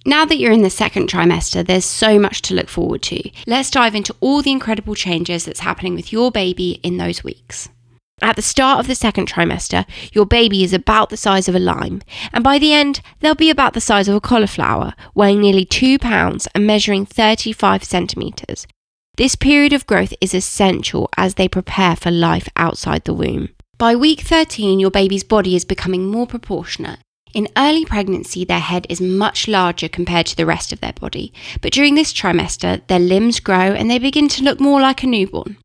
Now that you're in the second trimester, there's so much to look forward to. Let's dive into all the incredible changes that's happening with your baby in those weeks. At the start of the second trimester, your baby is about the size of a lime, and by the end, they'll be about the size of a cauliflower, weighing nearly 2 pounds and measuring 35 centimetres. This period of growth is essential as they prepare for life outside the womb. By week 13, your baby's body is becoming more proportionate. In early pregnancy, their head is much larger compared to the rest of their body, but during this trimester, their limbs grow and they begin to look more like a newborn.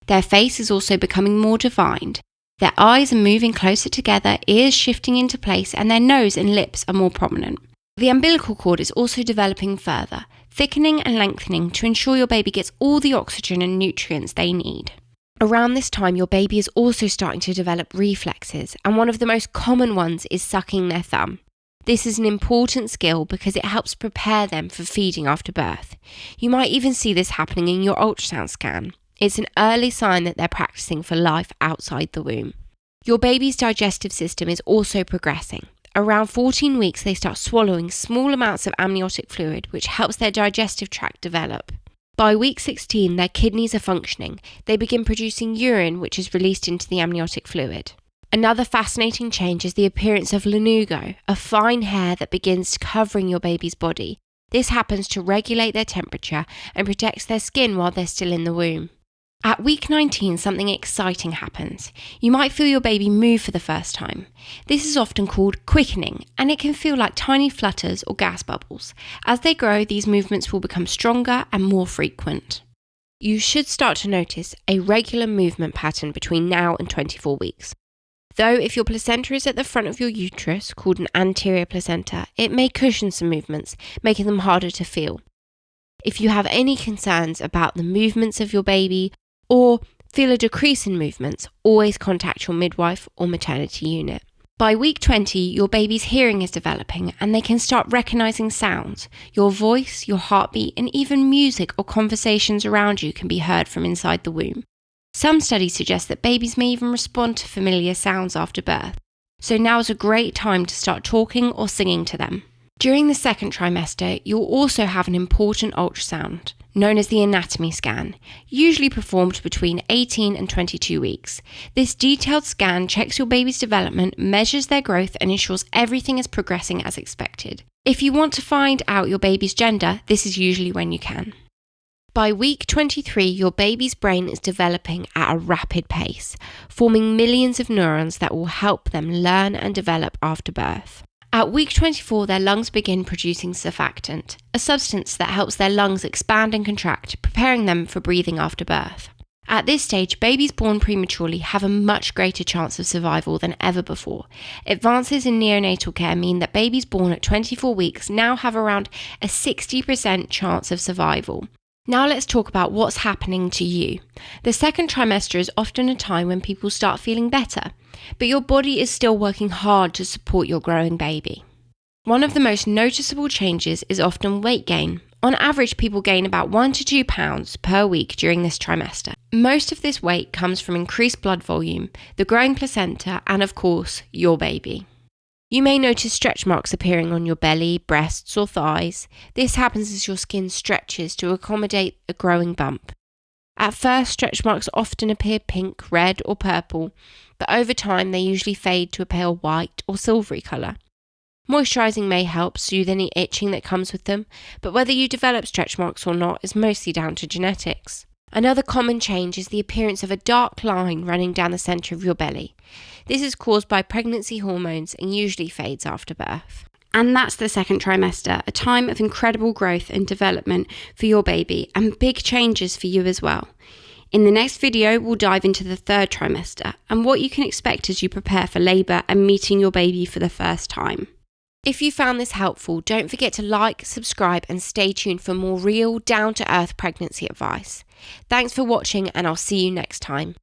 Their face is also becoming more defined. Their eyes are moving closer together, ears shifting into place, and their nose and lips are more prominent. The umbilical cord is also developing further, thickening and lengthening to ensure your baby gets all the oxygen and nutrients they need. Around this time, your baby is also starting to develop reflexes, and one of the most common ones is sucking their thumb. This is an important skill because it helps prepare them for feeding after birth. You might even see this happening in your ultrasound scan. It's an early sign that they're practicing for life outside the womb. Your baby's digestive system is also progressing. Around 14 weeks, they start swallowing small amounts of amniotic fluid, which helps their digestive tract develop. By week 16, their kidneys are functioning. They begin producing urine, which is released into the amniotic fluid. Another fascinating change is the appearance of lanugo, a fine hair that begins covering your baby's body. This happens to regulate their temperature and protects their skin while they're still in the womb. At week 19, something exciting happens. You might feel your baby move for the first time. This is often called quickening, and it can feel like tiny flutters or gas bubbles. As they grow, these movements will become stronger and more frequent. You should start to notice a regular movement pattern between now and 24 weeks. Though if your placenta is at the front of your uterus, called an anterior placenta, it may cushion some movements, making them harder to feel. If you have any concerns about the movements of your baby, or feel a decrease in movements, always contact your midwife or maternity unit. By week 20, your baby's hearing is developing and they can start recognizing sounds. Your voice, your heartbeat, and even music or conversations around you can be heard from inside the womb. Some studies suggest that babies may even respond to familiar sounds after birth, so now is a great time to start talking or singing to them. During the second trimester, you'll also have an important ultrasound, known as the anatomy scan, usually performed between 18 and 22 weeks. This detailed scan checks your baby's development, measures their growth, and ensures everything is progressing as expected. If you want to find out your baby's gender, this is usually when you can. By week 23, your baby's brain is developing at a rapid pace, forming millions of neurons that will help them learn and develop after birth. At week 24, their lungs begin producing surfactant, a substance that helps their lungs expand and contract, preparing them for breathing after birth. At this stage, babies born prematurely have a much greater chance of survival than ever before. Advances in neonatal care mean that babies born at 24 weeks now have around a 60% chance of survival. Now let's talk about what's happening to you. The second trimester is often a time when people start feeling better, but your body is still working hard to support your growing baby. One of the most noticeable changes is often weight gain. On average, people gain about 1 to 2 pounds per week during this trimester. Most of this weight comes from increased blood volume, the growing placenta, and of course, your baby. You may notice stretch marks appearing on your belly, breasts, or thighs. This happens as your skin stretches to accommodate a growing bump. At first, stretch marks often appear pink, red, or purple, but over time they usually fade to a pale white or silvery colour. Moisturising may help soothe any itching that comes with them, but whether you develop stretch marks or not is mostly down to genetics. Another common change is the appearance of a dark line running down the centre of your belly. This is caused by pregnancy hormones and usually fades after birth. And that's the second trimester, a time of incredible growth and development for your baby and big changes for you as well. In the next video, we'll dive into the third trimester and what you can expect as you prepare for labour and meeting your baby for the first time. If you found this helpful, don't forget to like, subscribe, and stay tuned for more real, down-to-earth pregnancy advice. Thanks for watching, and I'll see you next time.